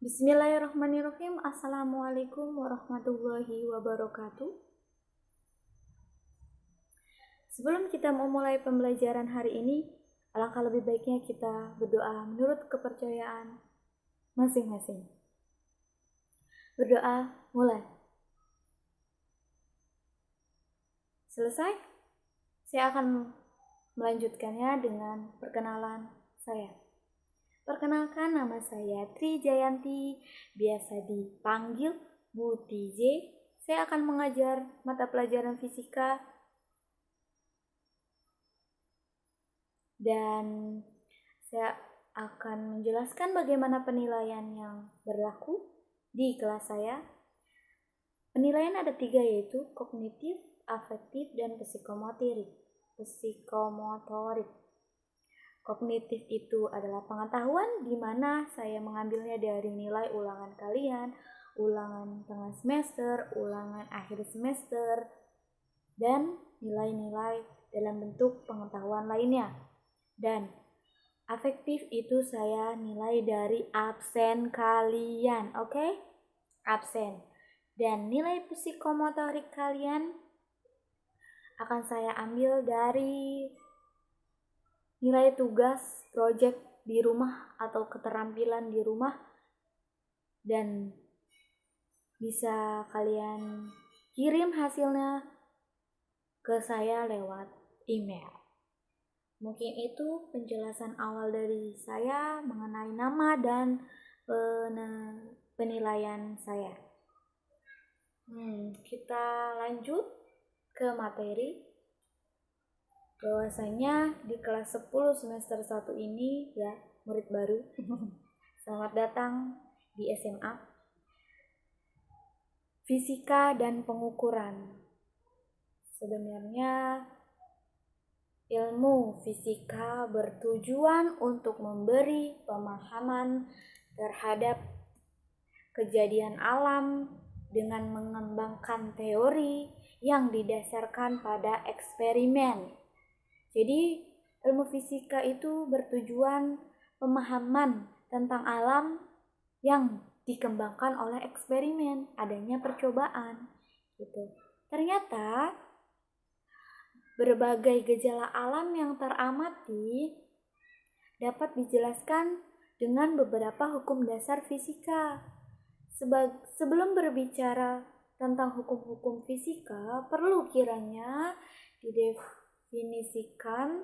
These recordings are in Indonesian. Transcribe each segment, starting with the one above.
Bismillahirrahmanirrahim. Assalamualaikum warahmatullahi wabarakatuh. Sebelum kita memulai pembelajaran hari ini, alangkah lebih baiknya kita berdoa menurut kepercayaan masing-masing. Berdoa, mulai. Selesai? Saya akan melanjutkannya dengan perkenalan saya. Perkenalkan, nama saya Tri Jayanti, biasa dipanggil Bu TJ. Saya akan mengajar mata pelajaran fisika dan saya akan menjelaskan bagaimana penilaian yang berlaku di kelas saya. Penilaian ada 3, yaitu kognitif, afektif, dan psikomotorik. Kognitif itu adalah pengetahuan di mana saya mengambilnya dari nilai ulangan kalian, ulangan tengah semester, ulangan akhir semester, dan nilai-nilai dalam bentuk pengetahuan lainnya. Dan afektif itu saya nilai dari absen kalian, oke? Absen. Dan nilai psikomotorik kalian akan saya ambil dari nilai tugas, project di rumah atau keterampilan di rumah, dan bisa kalian kirim hasilnya ke saya lewat email. Mungkin itu penjelasan awal dari saya mengenai nama dan penilaian saya. Kita lanjut ke materi. Bahwasanya di kelas 10 semester 1 ini ya, murid baru. Selamat datang di SMA. Fisika dan pengukuran. Sebenarnya ilmu fisika bertujuan untuk memberi pemahaman terhadap kejadian alam dengan mengembangkan teori yang didasarkan pada eksperimen. Jadi ilmu fisika itu bertujuan pemahaman tentang alam yang dikembangkan oleh eksperimen, adanya percobaan gitu. Ternyata berbagai gejala alam yang teramati dapat dijelaskan dengan beberapa hukum dasar fisika. Sebelum berbicara tentang hukum-hukum fisika, perlu kiranya didefinisikan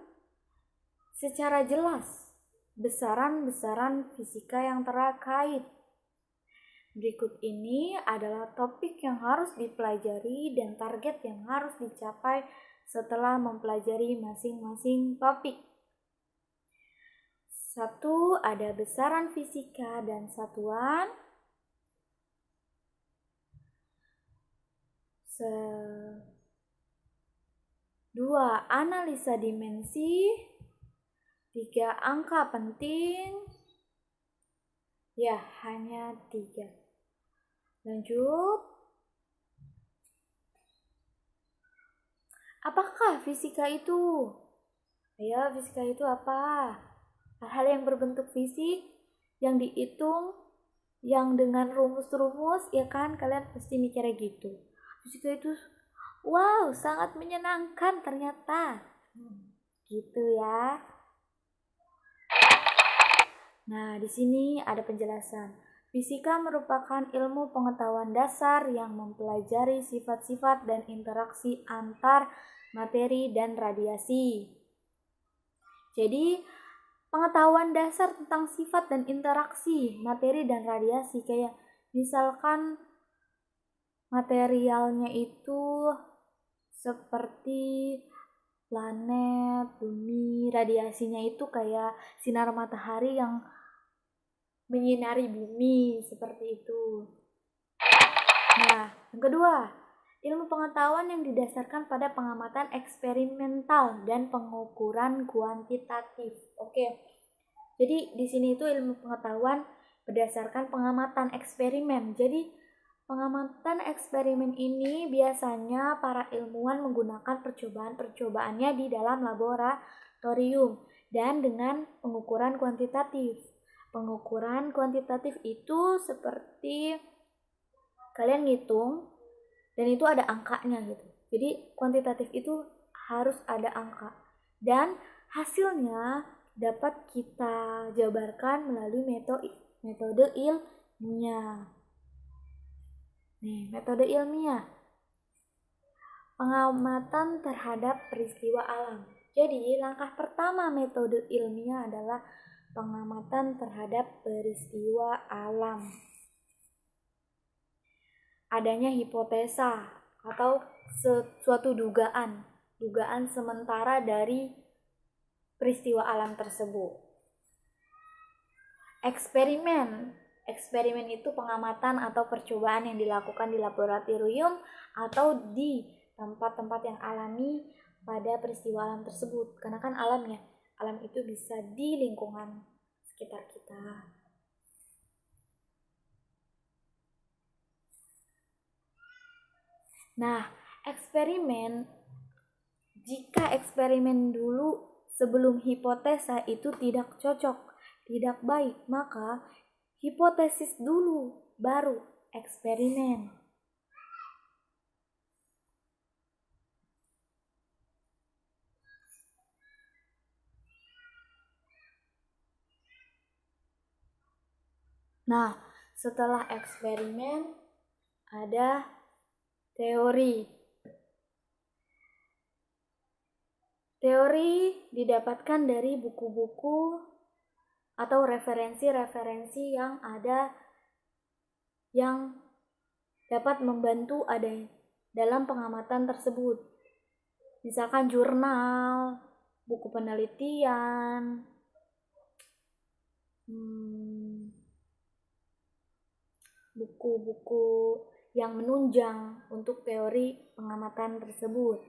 secara jelas besaran-besaran fisika yang terkait. Berikut ini adalah topik yang harus dipelajari dan target yang harus dicapai setelah mempelajari masing-masing topik. 1. Ada besaran fisika dan satuan. 2. Analisa dimensi. 3. Angka penting. Ya, hanya 3. Lanjut. Apakah fisika itu? Ayo, fisika itu apa? Hal-hal yang berbentuk fisik, yang dihitung, yang dengan rumus-rumus, ya kan? Kalian pasti mikirnya gitu. Fisika itu, wow, sangat menyenangkan ternyata. Gitu ya. Nah, di sini ada penjelasan. Fisika merupakan ilmu pengetahuan dasar yang mempelajari sifat-sifat dan interaksi antar materi dan radiasi. Jadi, pengetahuan dasar tentang sifat dan interaksi materi dan radiasi, kayak misalkan materialnya itu seperti planet, bumi, radiasinya itu kayak sinar matahari yang menyinari bumi, seperti itu. Nah, yang kedua, ilmu pengetahuan yang didasarkan pada pengamatan eksperimental dan pengukuran kuantitatif. Oke. Jadi di sini itu ilmu pengetahuan berdasarkan pengamatan eksperimen. Jadi pengamatan eksperimen ini biasanya para ilmuwan menggunakan percobaan-percobaannya di dalam laboratorium dan dengan pengukuran kuantitatif. pengukuran kuantitatif itu seperti kalian ngitung dan itu ada angkanya gitu. Jadi kuantitatif itu harus ada angka dan hasilnya dapat kita jabarkan melalui metode ilmiah. Metode ilmiah. Pengamatan terhadap peristiwa alam. Jadi, langkah pertama metode ilmiah adalah pengamatan terhadap peristiwa alam. Adanya hipotesa atau suatu dugaan sementara dari peristiwa alam tersebut. Eksperimen itu pengamatan atau percobaan yang dilakukan di laboratorium atau di tempat-tempat yang alami pada peristiwa alam tersebut. Karena kan alam itu bisa di lingkungan sekitar kita. Nah, jika eksperimen dulu sebelum hipotesa itu tidak cocok, tidak baik, maka hipotesis dulu, baru eksperimen. Nah, setelah eksperimen ada teori. Teori didapatkan dari buku-buku atau referensi-referensi yang ada yang dapat membantu ada dalam pengamatan tersebut. Misalkan jurnal, buku penelitian, buku-buku yang menunjang untuk teori pengamatan tersebut.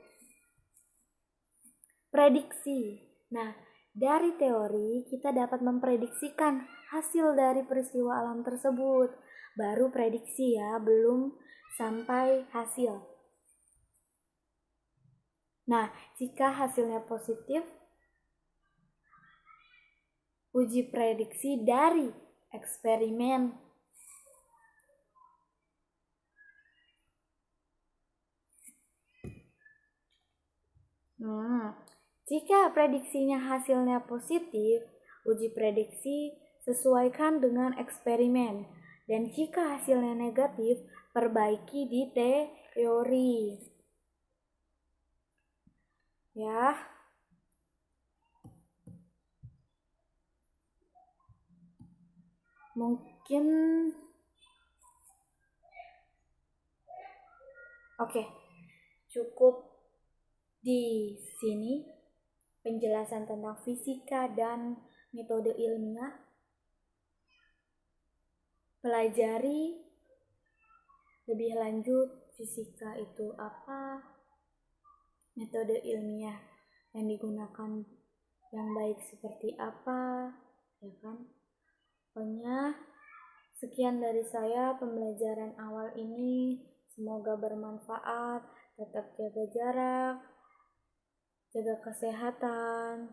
Prediksi. Nah, dari teori kita dapat memprediksikan hasil dari peristiwa alam tersebut. Baru prediksi ya, belum sampai hasil. Nah, jika hasilnya positif, uji prediksi dari eksperimen. Jika prediksinya hasilnya positif, uji prediksi sesuaikan dengan eksperimen. Dan jika hasilnya negatif, perbaiki di teori. Ya. Mungkin cukup di sini penjelasan tentang fisika dan metode ilmiah. Pelajari lebih lanjut fisika itu apa, metode ilmiah yang digunakan yang baik seperti apa, ya kan? Pokoknya sekian dari saya pembelajaran awal ini, semoga bermanfaat. Tetap jaga jarak, jaga kesehatan.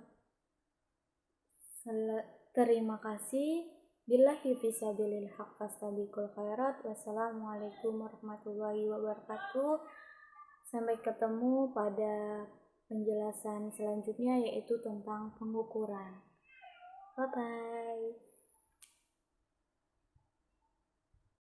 Terima kasih. Billahi fisabilil haq fastabiqul khairat. Wassalamualaikum warahmatullahi wabarakatuh. Sampai ketemu pada penjelasan selanjutnya, yaitu tentang pengukuran. Bye-bye.